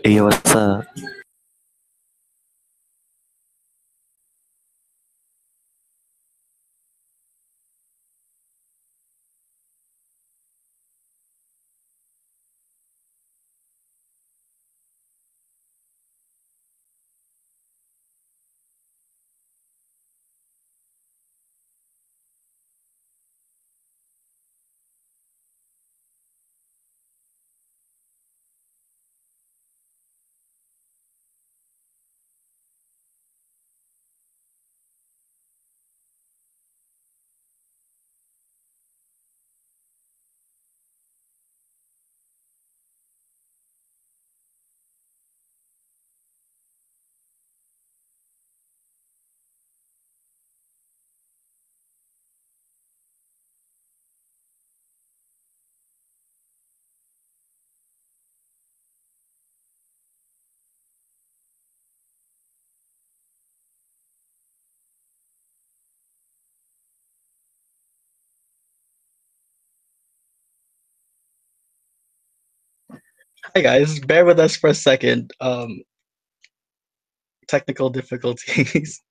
Hey, what's up? Hi guys, bear with us for a second. Technical difficulties.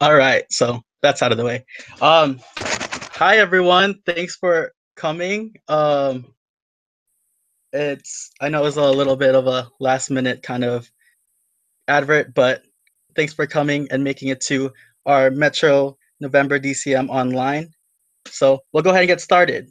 All right, so that's out of the way. Hi everyone, thanks for coming. It's I know it's a little bit of a last minute kind of advert, but thanks for coming and making it to our Metro November DCM online. So we'll go ahead and get started.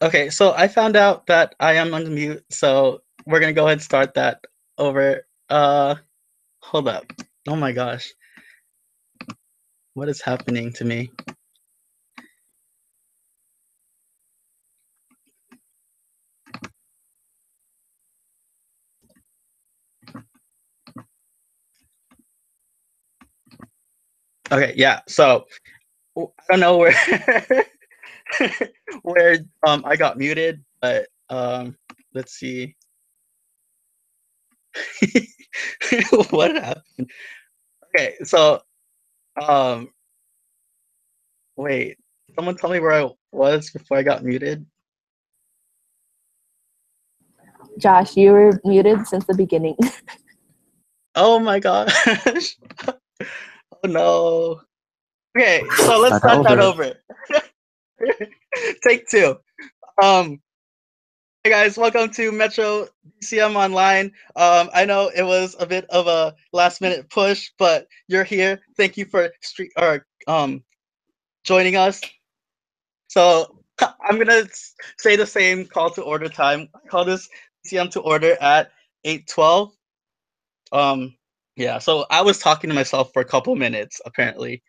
Okay, so I found out that I am on mute, so we're gonna go ahead and start that over. Hold up. Oh my gosh. What is happening to me? Okay, yeah. So I don't know where where I got muted, but let's see. What happened? Okay, so um wait, someone tell me where I was before I got muted. Josh, you were muted since the beginning. Oh my gosh. Oh no. Okay, so let's start that over. Take two. Hey guys, welcome to Metro DCM Online. I know it was a bit of a last minute push, but you're here. Thank you for joining us. So I'm gonna say the same call to order time. I call this DCM to order at 8:12. Yeah, so I was talking to myself for a couple minutes apparently.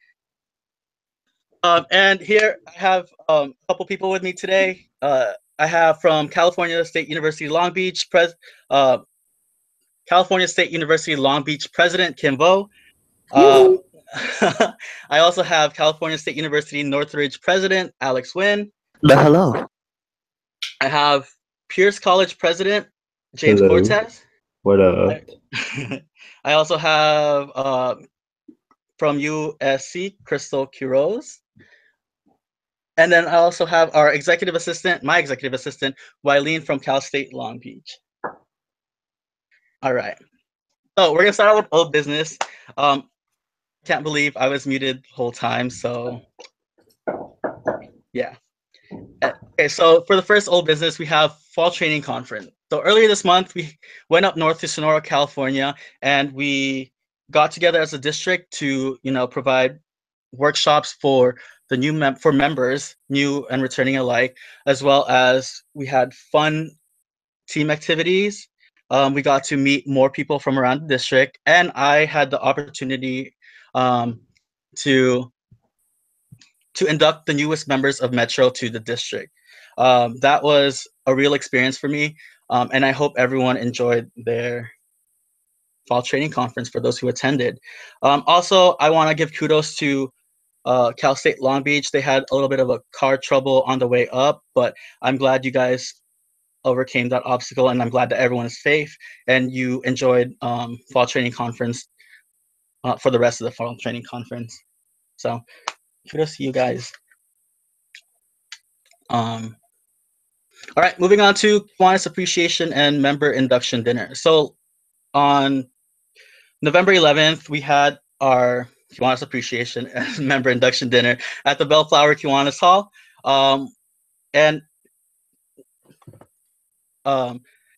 And here I have a couple people with me today. I have from California State University Long Beach, California State University Long Beach President Kim Vo. I also have California State University Northridge President Alex Wynn. Hello. I have Pierce College President James Hello. Cortez. What up? I also have from USC Crystal Quiroz. And then I also have our executive assistant, my executive assistant, Wileen from Cal State Long Beach. All right. So we're gonna start out with old business. Can't believe I was muted the whole time, so yeah. Okay, so for the first old business, we have Fall Training Conference. So earlier this month, we went up north to Sonora, California, and we got together as a district to, provide workshops for the for members, new and returning alike, as well as we had fun team activities. We got to meet more people from around the district, and I had the opportunity to induct the newest members of Metro to the district. That was a real experience for me, and I hope everyone enjoyed their fall training conference for those who attended. Also, I want to give kudos to Cal State Long Beach. They had a little bit of a car trouble on the way up, but I'm glad you guys overcame that obstacle, and I'm glad that everyone is safe and you enjoyed fall training conference for the rest of the fall training conference. So kudos to you guys. All right, moving on to Kiwanis Appreciation and Member Induction Dinner. So on November 11th, we had our Kiwanis Appreciation and Member Induction Dinner at the Bellflower Kiwanis Hall.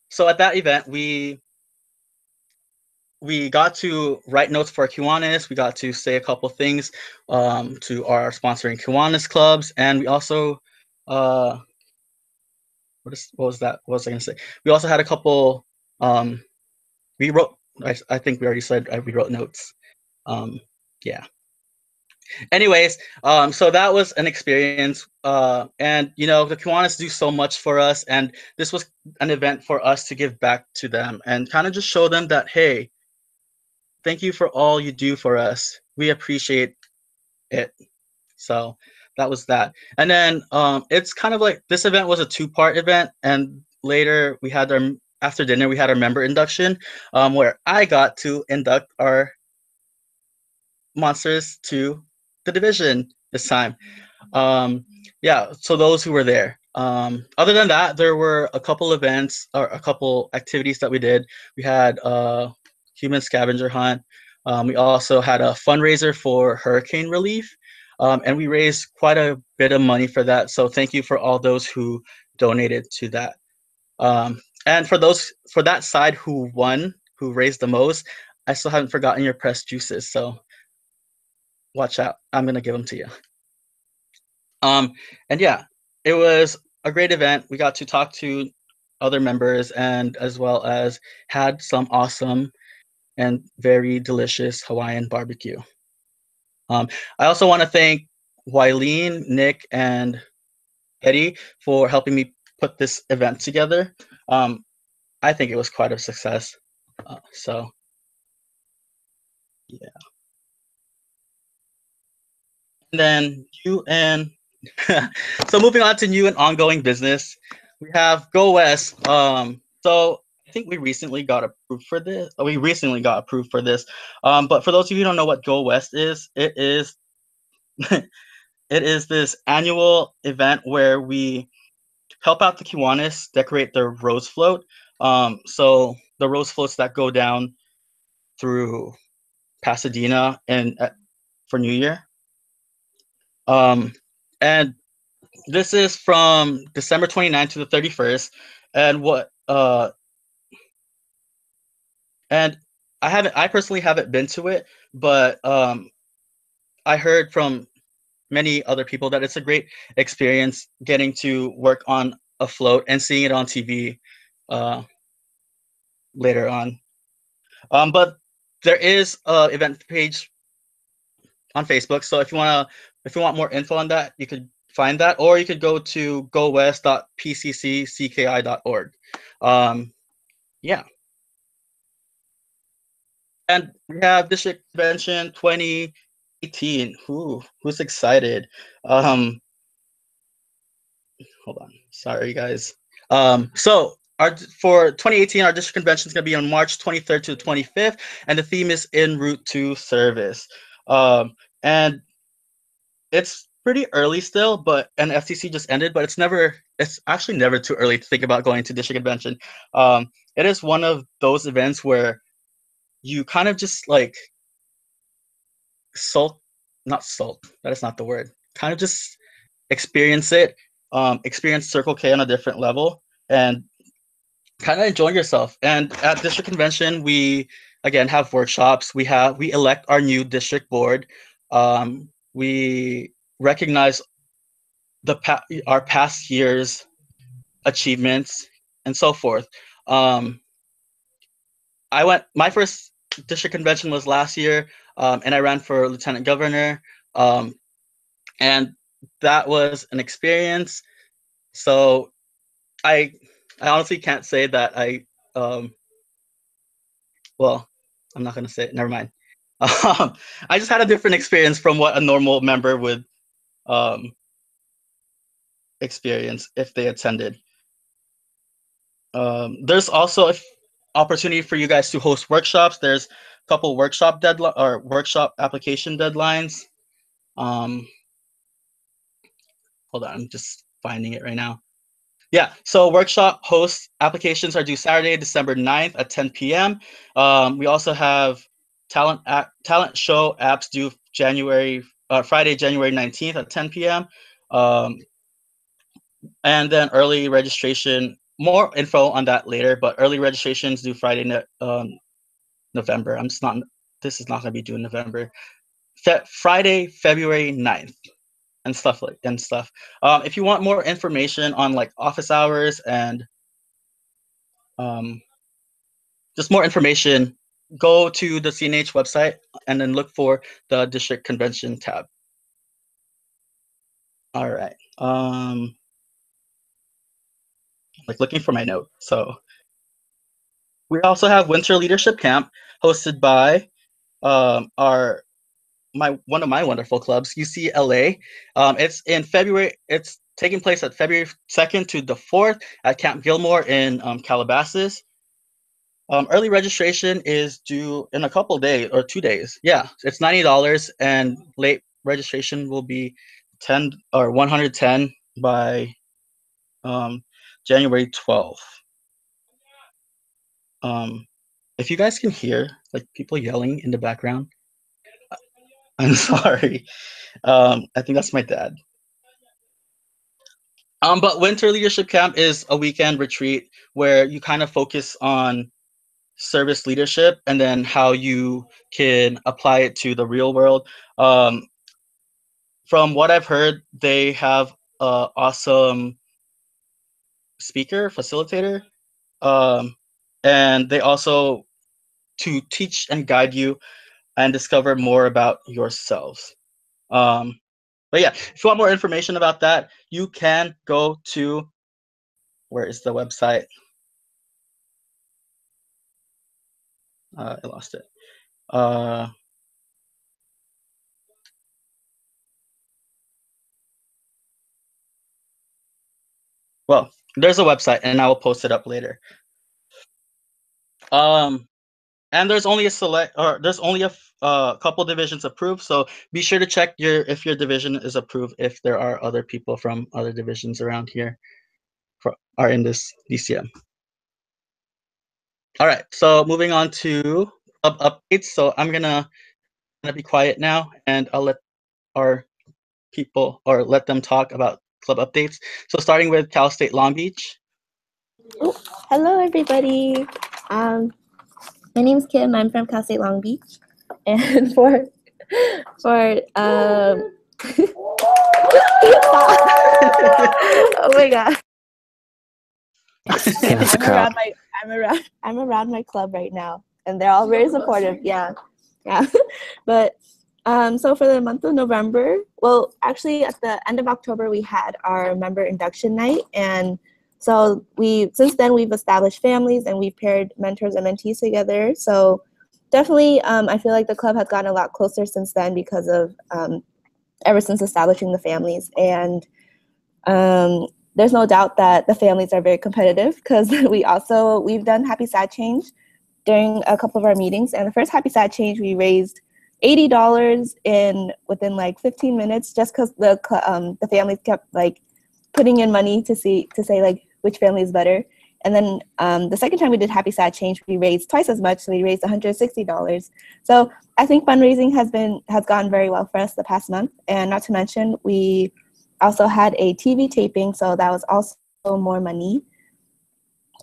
So at that event, we got to write notes for Kiwanis. We got to say a couple things to our sponsoring Kiwanis clubs, and we also what was that? What was I gonna say? We also had a couple. We wrote. I think we already said we wrote notes. Yeah. Anyways, so that was an experience, and the Kiwanis do so much for us, and this was an event for us to give back to them and kind of just show them that, hey, thank you for all you do for us. We appreciate it. So that was that. And then it's kind of like this event was a two-part event, and later we had after dinner we had our member induction, where I got to induct our monsters to the division this time. Yeah, so those who were there. Other than that, there were a couple events or a couple activities that we did. We had a human scavenger hunt. We also had a fundraiser for hurricane relief, and we raised quite a bit of money for that. So thank you for all those who donated to that. And for that side who won, who raised the most, I still haven't forgotten your pressed juices. So watch out. I'm gonna give them to you. And yeah, it was a great event. We got to talk to other members and as well as had some awesome and very delicious Hawaiian barbecue. I also want to thank Wileen, Nick, and Eddie for helping me put this event together. I think it was quite a success. So, yeah. And then new and so moving on to new and ongoing business, we have Go West. So I think we recently got approved for this. But for those of you who don't know what Go West is, it is it is this annual event where we help out the Kiwanis decorate their rose float. So the rose floats that go down through Pasadena and for New Year. And this is from December 29th to the 31st. And I personally haven't been to it, but I heard from many other people that it's a great experience getting to work on a float and seeing it on TV later on. But there is an event page on Facebook, so if you want more info on that, you could find that, or you could go to gowest.pccki.org. Yeah. And we have District Convention 2018. Who's excited? Hold on. Sorry, guys. So for 2018, our district convention is going to be on March 23rd to the 25th, and the theme is En Route to Service. And it's pretty early still, and FTC just ended, but it's actually never too early to think about going to district convention. It is one of those events where you kind of just like not sulk, that is not the word, kind of just experience it, experience Circle K on a different level, and kind of enjoy yourself. And at district convention, we again have workshops. We elect our new district board. We recognize our past year's achievements and so forth. My first district convention was last year, and I ran for lieutenant governor, and that was an experience. So I honestly can't say that well, I'm not gonna say it. Never mind. I just had a different experience from what a normal member would experience if they attended. There's also an opportunity for you guys to host workshops. There's a couple workshop application deadlines. Hold on, I'm just finding it right now. Yeah, so workshop host applications are due Saturday, December 9th at 10 p.m. We also have talent show apps due Friday, January 19th at 10 p.m. And then early registration, more info on that later, but early registrations due Friday, November. This is not going to be due in November. Friday, February 9th. And stuff. If you want more information on like office hours and just more information, go to the CNH website and then look for the district convention tab. All right. Like looking for my note. So we also have Winter Leadership Camp hosted by one of my wonderful clubs, UCLA. It's in February. It's taking place at February 2nd to the 4th at Camp Gilmore in Calabasas. Early registration is due in a couple days or 2 days. Yeah, it's $90, and late registration will be 10 or 110 by January 12th. If you guys can hear like people yelling in the background, I'm sorry. I think that's my dad. But Winter Leadership Camp is a weekend retreat where you kind of focus on service leadership and then how you can apply it to the real world. From what I've heard, they have awesome speaker, facilitator, and they also to teach and guide you and discover more about yourselves. But yeah, if you want more information about that, you can go to, where is the website? I lost it. Well, there's a website, and I will post it up later. And there's only a couple divisions approved, so be sure to check if your division is approved, if there are other people from other divisions around here are in this DCM. All right, so moving on to club updates. So I'm gonna be quiet now, and I'll let our people, or let them talk about club updates. So starting with Cal State Long Beach. Oh, hello, everybody. My name is Kim. I'm from Cal State Long Beach, and for oh my god, I'm around my club right now, and they're all very supportive. Yeah. But so for the month of November, well, actually at the end of October we had our member induction night, and so since then we've established families and we've paired mentors and mentees together. So definitely, I feel like the club has gotten a lot closer since then because of ever since establishing the families. And there's no doubt that the families are very competitive because we've done Happy Sad Change during a couple of our meetings. And the first Happy Sad Change, we raised $80 within like 15 minutes, just because the families kept like putting in money to say like which family is better. And then the second time we did Happy Sad Change, we raised twice as much, so we raised $160. So I think fundraising has gone very well for us the past month. And not to mention, we also had a TV taping, so that was also more money.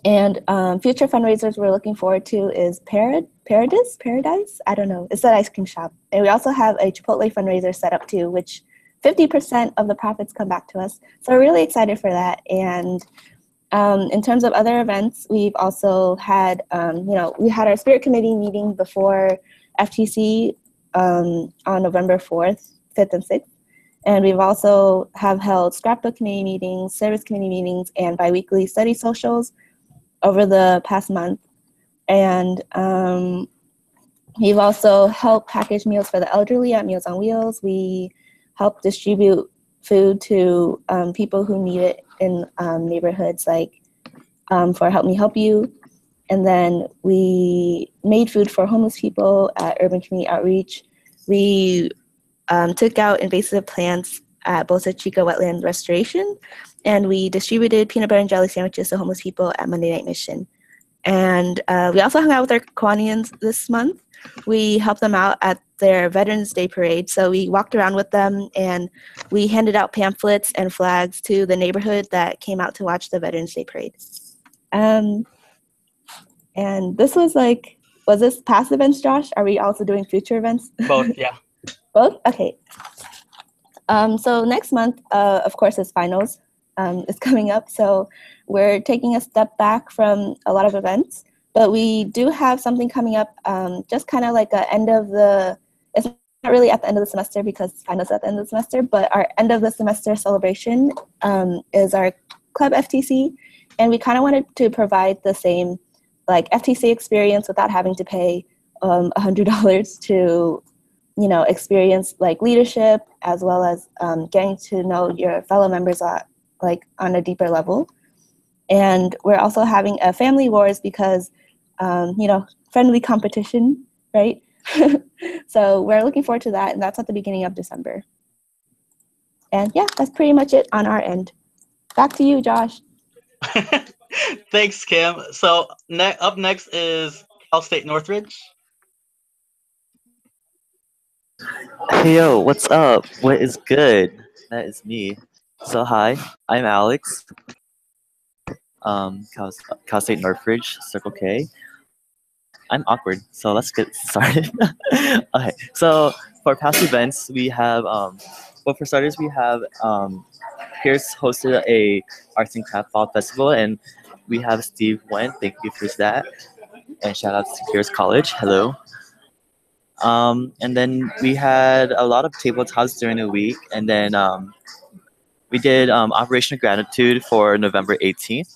And future fundraisers we're looking forward to is Paradise? I don't know. It's that ice cream shop. And we also have a Chipotle fundraiser set up too, which 50% of the profits come back to us. So we're really excited for that. And in terms of other events, we've also had, we had our Spirit Committee meeting before FTC on November 4th, 5th, and 6th. And we've also held scrapbook committee meetings, service committee meetings, and biweekly study socials over the past month. And we've also helped package meals for the elderly at Meals on Wheels. We help distribute food to people who need it in neighborhoods like for Help Me Help You. And then we made food for homeless people at Urban Community Outreach. We took out invasive plants at Bosa Chica Wetland Restoration, and we distributed peanut butter and jelly sandwiches to homeless people at Monday Night Mission. And we also hung out with our Kiwanians this month. We helped them out at their Veterans Day parade. So we walked around with them and we handed out pamphlets and flags to the neighborhood that came out to watch the Veterans Day parade. And this was this past events, Josh? Are we also doing future events? Both, yeah. Both? Okay. So next month, of course, is finals. Is coming up. So we're taking a step back from a lot of events, but we do have something coming up, just kind of like it's not really at the end of the semester because finals at the end of the semester, but our end of the semester celebration is our club FTC. And we kind of wanted to provide the same like FTC experience without having to pay $100 to, experience like leadership as well as getting to know your fellow members on a deeper level. And we're also having a family wars because, friendly competition, right? So we're looking forward to that, and that's at the beginning of December. And yeah, that's pretty much it on our end. Back to you, Josh. Thanks, Kim. So up next is Cal State Northridge. Hey yo, what's up? What is good? That is me. So hi, I'm Alex. Cal State Northridge, Circle K. I'm awkward, so let's get started. Okay, so for past events, we have, for starters, we have Pierce hosted a arts and craft fall festival, and we have Steve Wen. Thank you for that, and shout out to Cerritos College. Hello. And then we had a lot of tabletops during the week, and then we did Operation Gratitude for November 18th.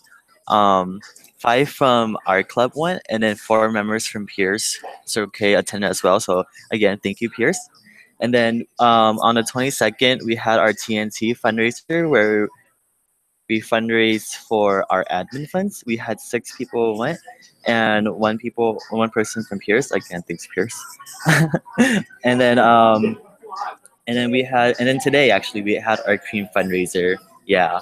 Um, 5 from our club went, and then 4 members from Pierce Circle attended as well. So again, thank you, Pierce. And then on the 22nd, we had our TNT fundraiser where we fundraised for our admin funds. We had 6 people went, and one person from Pierce. Again, thanks, Pierce. and then and then today actually we had our cream fundraiser. Yeah.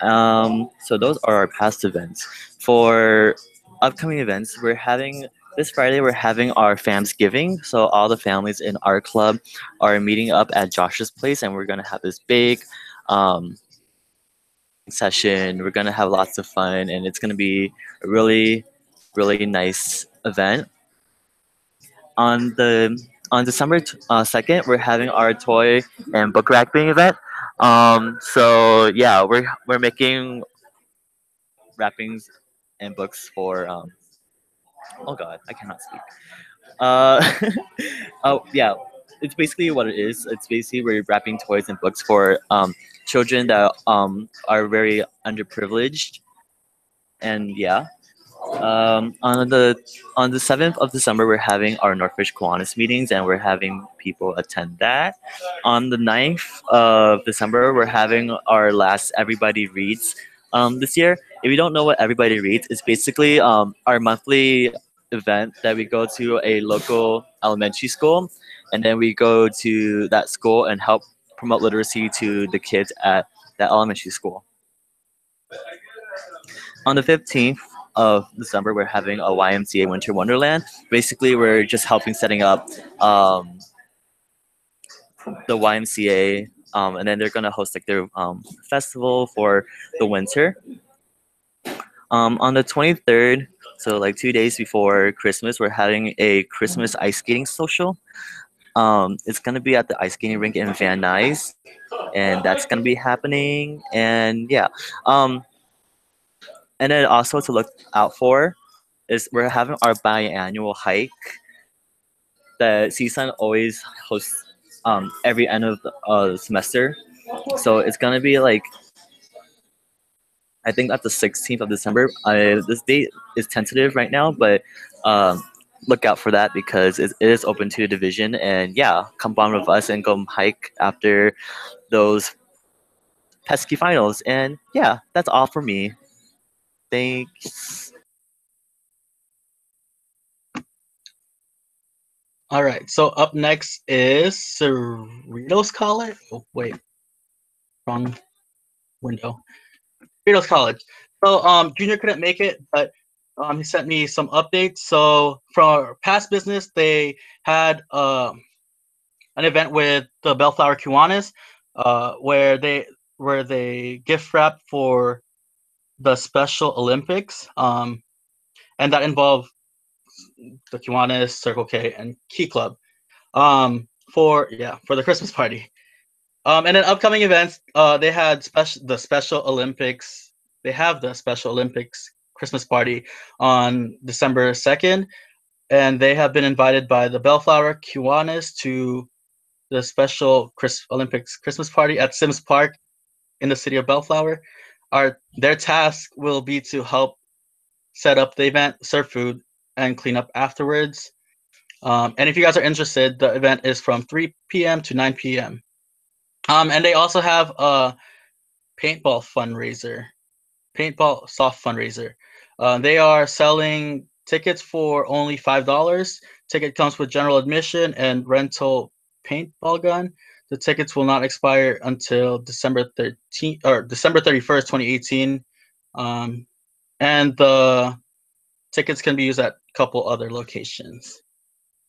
So those are our past events. For upcoming events, we're having this Friday. We're having our Famsgiving. So all the families in our club are meeting up at Josh's place, and we're gonna have this big session. We're gonna have lots of fun, and it's gonna be a really, really nice event. On December 2nd, we're having our toy and book wrapping event. So yeah, we're making wrappings and books for oh god, I cannot speak. Uh, oh yeah, it's basically what it is. It's basically we're wrapping toys and books for children that are very underprivileged, and yeah. On the 7th of December, we're having our Northridge Kiwanis meetings, and we're having people attend that. On the 9th of December, we're having our last Everybody Reads this year. If you don't know what Everybody Reads, it's basically our monthly event that we go to a local elementary school, and then we go to that school and help promote literacy to the kids at that elementary school. On the 15th of December, we're having a YMCA Winter Wonderland. Basically, we're just helping setting up the YMCA, and then they're gonna host like their festival for the winter. On the 23rd, so like 2 days before Christmas, we're having a Christmas ice skating social. It's gonna be at the ice skating rink in Van Nuys, and that's gonna be happening. And yeah, and then also to look out for is we're having our biannual hike that CSUN always hosts every end of the semester. So it's gonna be like I think that's the 16th of December. This date is tentative right now, but look out for that because it is open to division. And yeah, come bond with us and go hike after those pesky finals. And yeah, that's all for me. Thanks. All right. So up next is Cerritos College. Oh wait, wrong window. Cerritos College. So Junior couldn't make it, but he sent me some updates. So from our past business, they had an event with the Bellflower Kiwanis, where they gift wrap for the Special Olympics, and that involved the Kiwanis, Circle K, and Key Club, for the Christmas party. And then upcoming events, they had the Special Olympics. They have the Special Olympics Christmas party on December 2nd, and they have been invited by the Bellflower Kiwanis to the Special Olympics Christmas party at Sims Park in the city of Bellflower. Their task will be to help set up the event, serve food, and clean up afterwards. And if you guys are interested, the event is from 3 p.m. to 9 p.m. And they also have a paintball soft fundraiser. They are selling tickets for only $5. Ticket comes with general admission and rental paintball gun. The tickets will not expire until December 31st, 2018. And the tickets can be used at a couple other locations.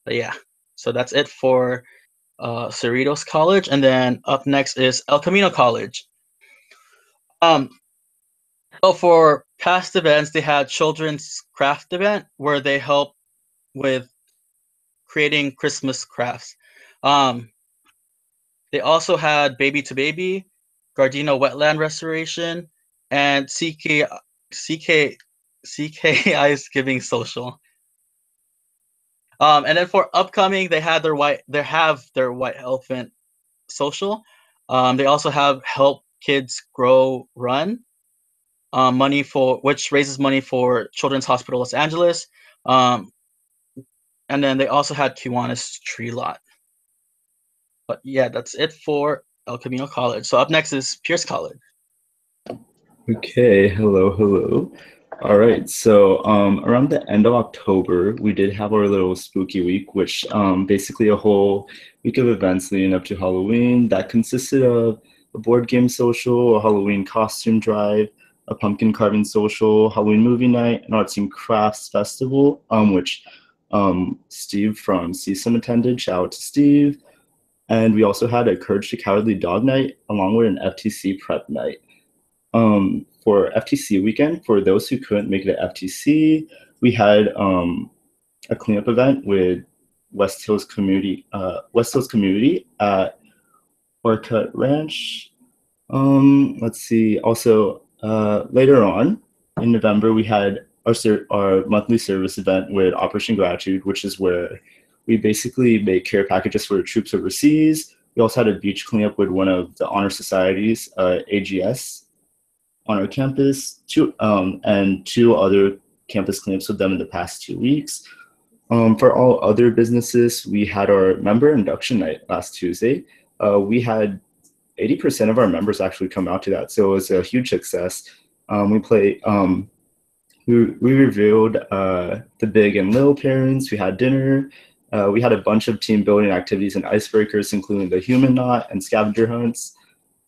But yeah, so that's it for Cerritos College. And then up next is El Camino College. So for past events, they had children's craft event where they help with creating Christmas crafts. They also had Baby to Baby, Gardena Wetland Restoration, and CKI's Giving Social. And then for upcoming, they have their white elephant social. They also have Help Kids Grow Run, which raises money for Children's Hospital Los Angeles. And then they also had Kiwanis Tree Lot. But yeah, that's it for El Camino College. So up next is Pierce College. Okay, hello. All right, so around the end of October, we did have our little spooky week, which basically a whole week of events leading up to Halloween that consisted of a board game social, a Halloween costume drive, a pumpkin carving social, Halloween movie night, an arts and crafts festival, which Steve from CSUM attended. Shout out to Steve. And we also had a Courage the Cowardly Dog night along with an FTC prep night. For FTC weekend, for those who couldn't make it to FTC, we had a cleanup event with West Hills Community at Orcutt Ranch. Let's see. Also, later on in November, we had our monthly service event with Operation Gratitude, which is where we basically make care packages for troops overseas. We also had a beach cleanup with one of the honor societies, AGS, on our campus, and two other campus cleanups with them in the past 2 weeks. For all other businesses, we had our member induction night last Tuesday. We had 80% of our members actually come out to that, so it was a huge success. We revealed the big and little pairings. We had dinner. We had a bunch of team building activities and icebreakers, including the human knot and scavenger hunts.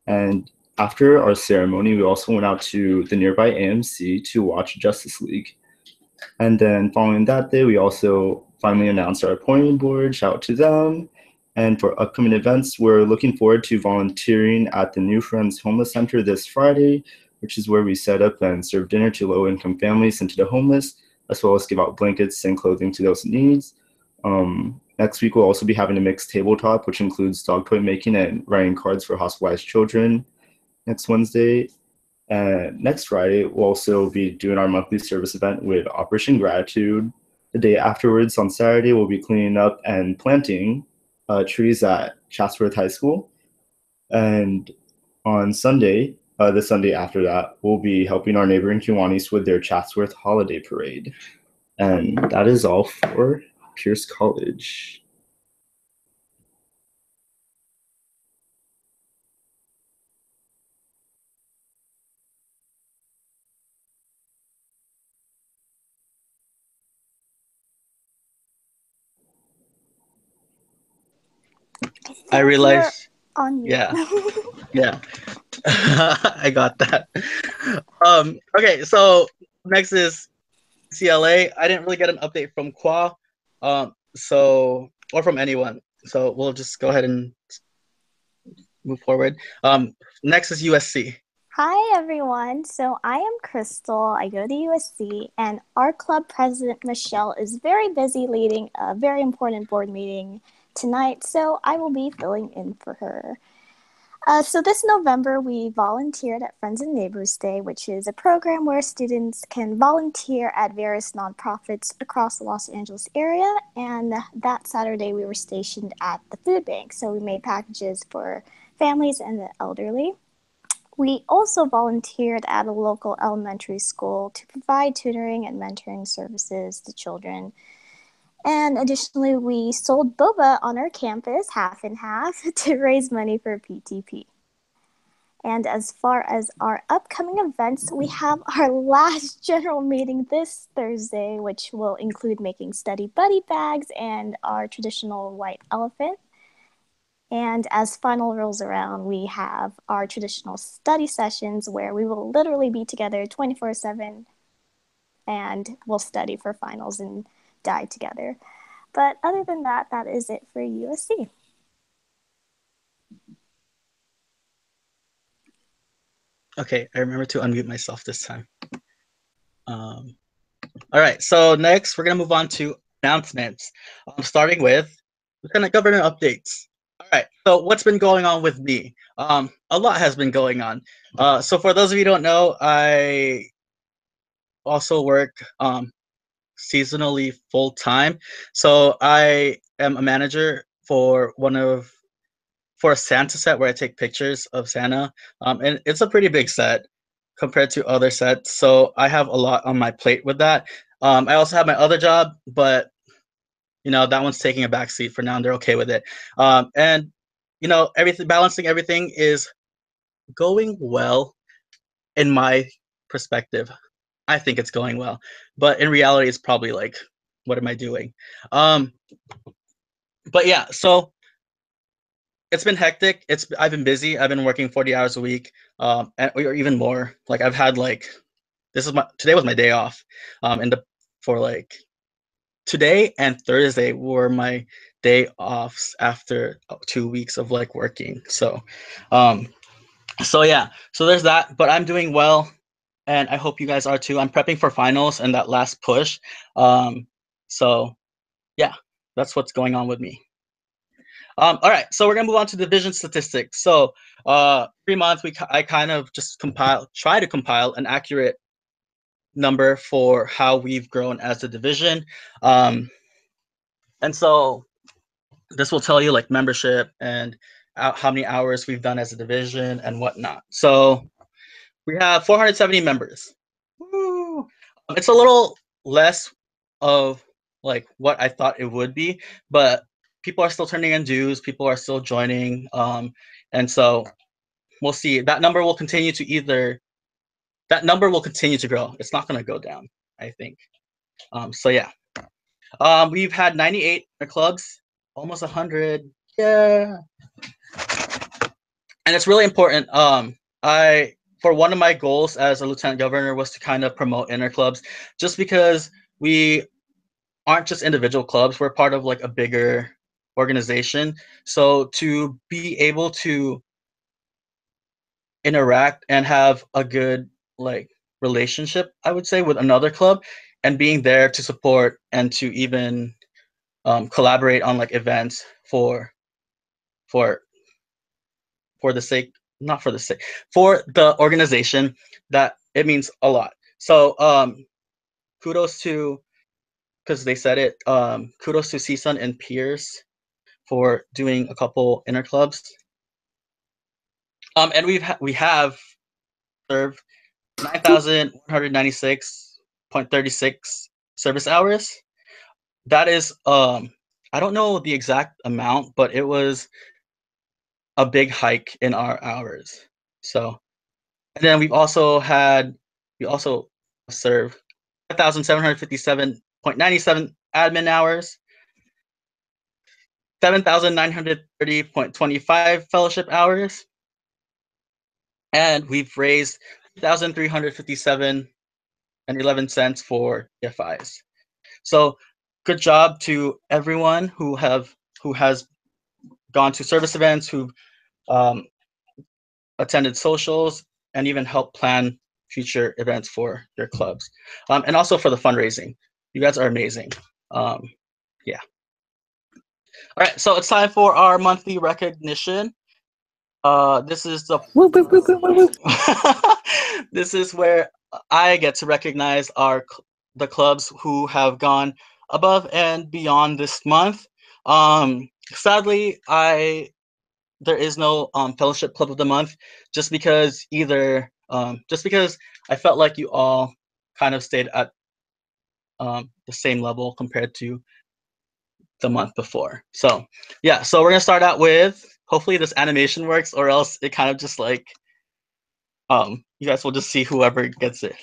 And after our ceremony, we also went out to the nearby AMC to watch Justice League. And then following that day, we also finally announced our appointment board. Shout out to them. And for upcoming events, we're looking forward to volunteering at the New Friends Homeless Center this Friday, which is where we set up and serve dinner to low-income families and to the homeless, as well as give out blankets and clothing to those in need. Next week, we'll also be having a mixed tabletop, which includes dog toy making and writing cards for hospitalized children next Wednesday. And next Friday, we'll also be doing our monthly service event with Operation Gratitude. The day afterwards, on Saturday, we'll be cleaning up and planting trees at Chatsworth High School. And on Sunday, the Sunday after that, we'll be helping our neighboring Kiwanis with their Chatsworth Holiday Parade. And that is all for Pierce College. I realized. On mute. Yeah. I got that. Okay, so next is CLA. I didn't really get an update from Qua, or from anyone. So we'll just go ahead and move forward. Next is USC. Hi, everyone. So I am Crystal. I go to USC, and our club president, Michelle, is very busy leading a very important board meeting tonight, so I will be filling in for her. So this November, we volunteered at Friends and Neighbors Day, which is a program where students can volunteer at various nonprofits across the Los Angeles area. And that Saturday, we were stationed at the food bank. So we made packages for families and the elderly. We also volunteered at a local elementary school to provide tutoring and mentoring services to children. And additionally, we sold boba on our campus, half and half, to raise money for PTP. And as far as our upcoming events, we have our last general meeting this Thursday, which will include making study buddy bags and our traditional white elephant. And as final rolls around, we have our traditional study sessions where we will literally be together 24/7 and we'll study for finals and die together. But other than that, that is it for USC. Okay, I remember to unmute myself this time. All right, so next we're gonna move on to announcements. Starting with Lieutenant Governor updates. All right. So what's been going on with me? A lot has been going on. So for those of you who don't know, I also work seasonally full time. So I am a manager for a Santa set where I take pictures of Santa, and it's a pretty big set compared to other sets. So I have a lot on my plate with that. I also have my other job, but that one's taking a back seat for now, and they're okay with it. And balancing everything is going well in my perspective. I think it's going well, but in reality, it's probably like, what am I doing? But yeah, so it's been hectic. I've been busy. I've been working 40 hours a week, or even more. Like I've had today was my day off, for like today and Thursday were my day offs after 2 weeks of like working. So yeah, so there's that. But I'm doing well, and I hope you guys are too. I'm prepping for finals and that last push. So yeah, that's what's going on with me. All right, so we're gonna move on to division statistics. So every month I kind of just try to compile an accurate number for how we've grown as a division. And so this will tell you like membership and how many hours we've done as a division and whatnot. So we have 470 members. Woo! It's a little less of like what I thought it would be, but people are still turning in dues. People are still joining, and so we'll see. That number will continue to grow. It's not going to go down, I think. So yeah, we've had 98 clubs, almost 100. Yeah, and it's really important. For one of my goals as a lieutenant governor was to kind of promote interclubs, just because we aren't just individual clubs, we're part of like a bigger organization. So to be able to interact and have a good like relationship, I would say, with another club, and being there to support and to even collaborate on like events for the sake, not for the sake, for the organization, that it means a lot. So kudos to, because they said it, kudos to CSUN and Pierce for doing a couple interclubs. And we have served 9,196.36 service hours. That is, I don't know the exact amount, but it was a big hike in our hours. So, and then we also served 5,757.97 admin hours, 7,930.25 fellowship hours, and we've raised 3,357 and 11 cents for TFIs. So good job to everyone who has gone to service events, who attended socials, and even helped plan future events for your clubs, and also for the fundraising. You guys are amazing. Yeah. All right, so it's time for our monthly recognition. This is the this is where I get to recognize the clubs who have gone above and beyond this month. Sadly, there is no fellowship club of the month, just because I felt like you all kind of stayed at the same level compared to the month before. So yeah, so we're gonna start out with, hopefully this animation works, or else it kind of just like you guys will just see whoever gets it.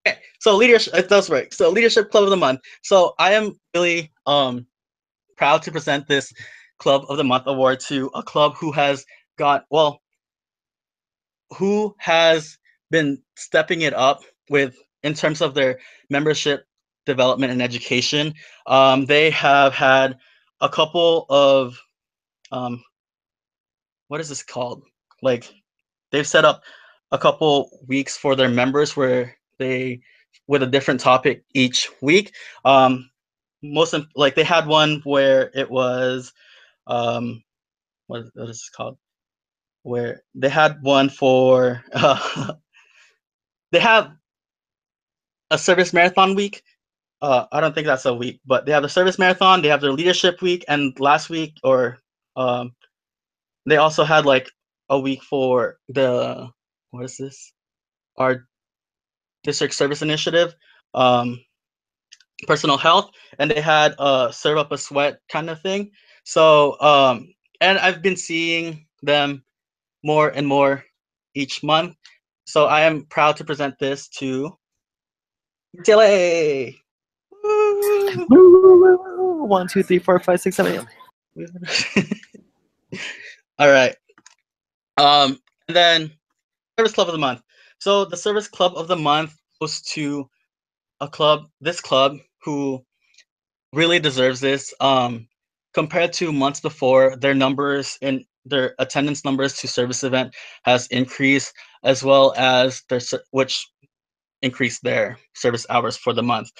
Okay, so leadership, it does work. So leadership club of the month. So I am really proud to present this club of the month award to a club who has been stepping it up in terms of their membership development and education. They have had a couple of what is this called? Like, they've set up a couple weeks for their members with a different topic each week. They had one where it was what is this called? Where they had one for they have a service marathon week. I don't think that's a week, but they have the service marathon. They have their leadership week, and last week um, they also had like a week for the what is this? Our district service initiative, um, personal health, and they had a serve up a sweat kind of thing. So and I've been seeing them more and more each month. So I am proud to present this to UCLA. Woo! Woo! 1, 2, 3, 4, 5, 6, 7, 8. All right. And then service club of the month. So the service club of the month goes to this club who really deserves this. Compared to months before, their numbers in their attendance numbers to service event has increased, as well as which increased their service hours for the month.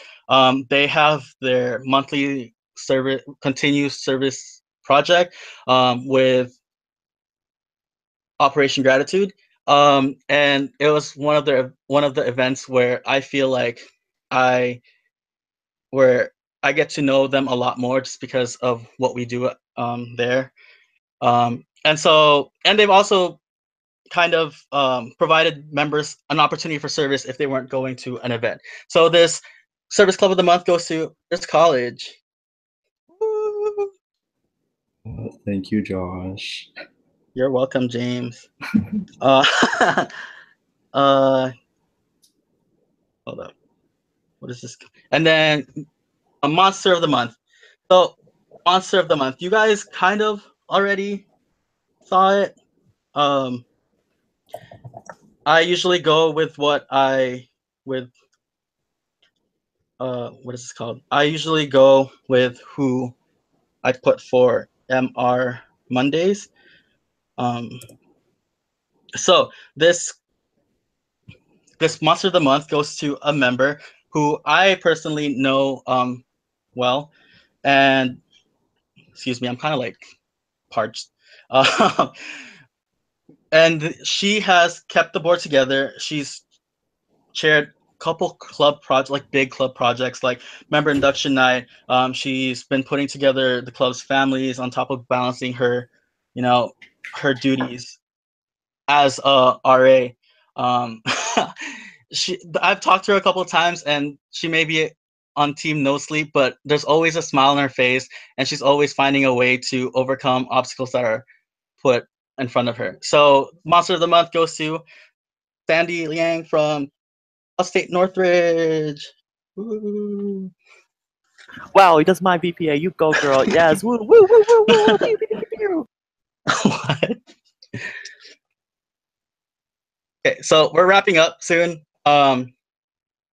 They have their monthly service continuous service project with Operation Gratitude, and it was one of the events where I feel like I where I get to know them a lot more just because of what we do there. And they've also kind of provided members an opportunity for service if they weren't going to an event. So this service club of the month goes to Cerritos College. Woo! Thank you, Josh. You're welcome, James. Hold up. What is this? And then a monster of the month. So monster of the month. You guys kind of already saw it. I usually go with what is this called? I usually go with who I put for MR Mondays. So this monster of the month goes to a member who I personally know well, and excuse me, I'm kind of like parched. And she has kept the board together. She's chaired a couple club projects, like big club projects, like member induction night. She's been putting together the club's families on top of balancing her, her duties as a RA. I've talked to her a couple of times, and she may be on team no sleep, but there's always a smile on her face, and she's always finding a way to overcome obstacles that are put in front of her. So monster of the month goes to Sandy Liang from State Northridge. Woo. Wow, it does my VPA. You go, girl. Yes. Woo, woo, woo, woo, woo. Pew, pew, pew, pew. What? Okay, so we're wrapping up soon.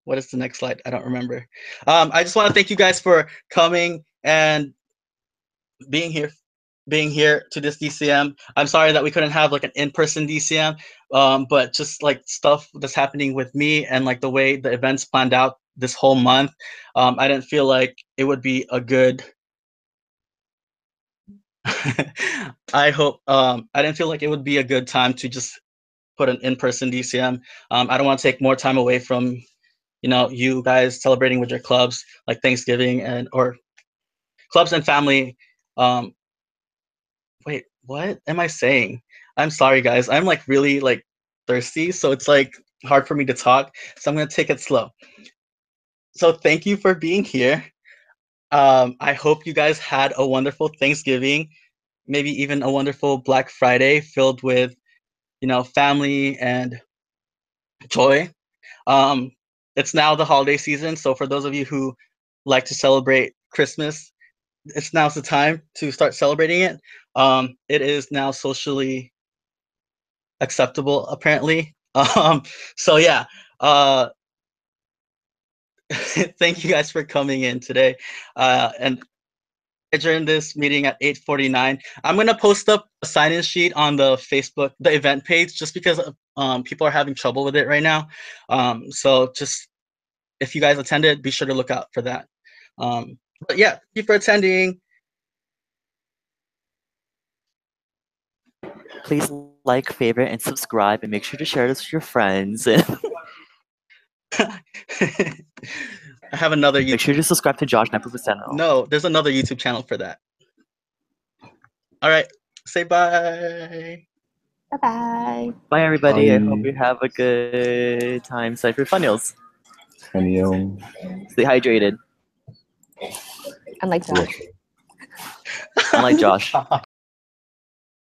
What is the next slide? I don't remember. I just want to thank you guys for coming and being here to this DCM. I'm sorry that we couldn't have like an in-person DCM, but just like stuff that's happening with me and like the way the events planned out this whole month, I didn't feel like it would be a good I didn't feel like it would be a good time to just put an in-person DCM. I don't want to take more time away from you guys celebrating with your clubs like Thanksgiving or clubs and family. Wait, what am I saying? I'm sorry, guys. I'm like really like thirsty, so it's like hard for me to talk. So I'm gonna take it slow. So thank you for being here. I hope you guys had a wonderful Thanksgiving, maybe even a wonderful Black Friday filled with family and joy. It's now the holiday season, so for those of you who like to celebrate Christmas, it's now's the time to start celebrating it. It is now socially acceptable, apparently. So yeah, thank you guys for coming in today. And adjourn this meeting at 8:49. I'm gonna post up a sign-in sheet on the event page, just because people are having trouble with it right now. So just if you guys attended, be sure to look out for that. But yeah, thank you for attending. please like, favorite, and subscribe, and make sure to share this with your friends. I have another Make YouTube. sure to subscribe to Josh Nepomuceno. No, there's another YouTube channel for that. All right, say bye. Bye-bye. Bye, everybody. I hope Bye. you have a good time. Cypher Funnels. Anyone? Stay hydrated. Unlike Josh. Unlike Josh.